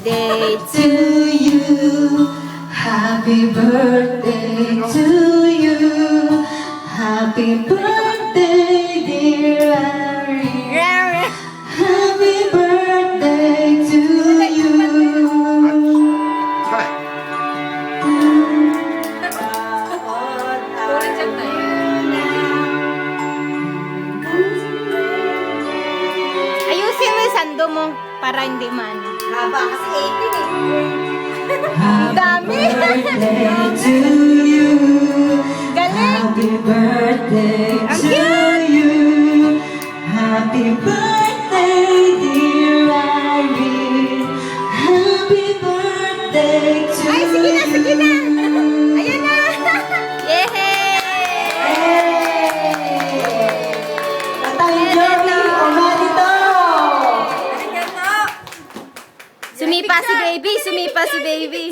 birthday to you. Happy birthday to you. Happy birthday, dear Ari. Happy birthday to you. Ayusin mo yung sando mo para hindi maano. Haba kasi 18 eh. Dami! Birthday to you. Galing! Happy birthday Ang to cute! you. Happy birthday, dear Irene. Happy birthday to Ay, sige na, sige na! you. Ayan na! Yehey! Tatay Joey Omadito. Sumipa si baby! Sumipa si baby!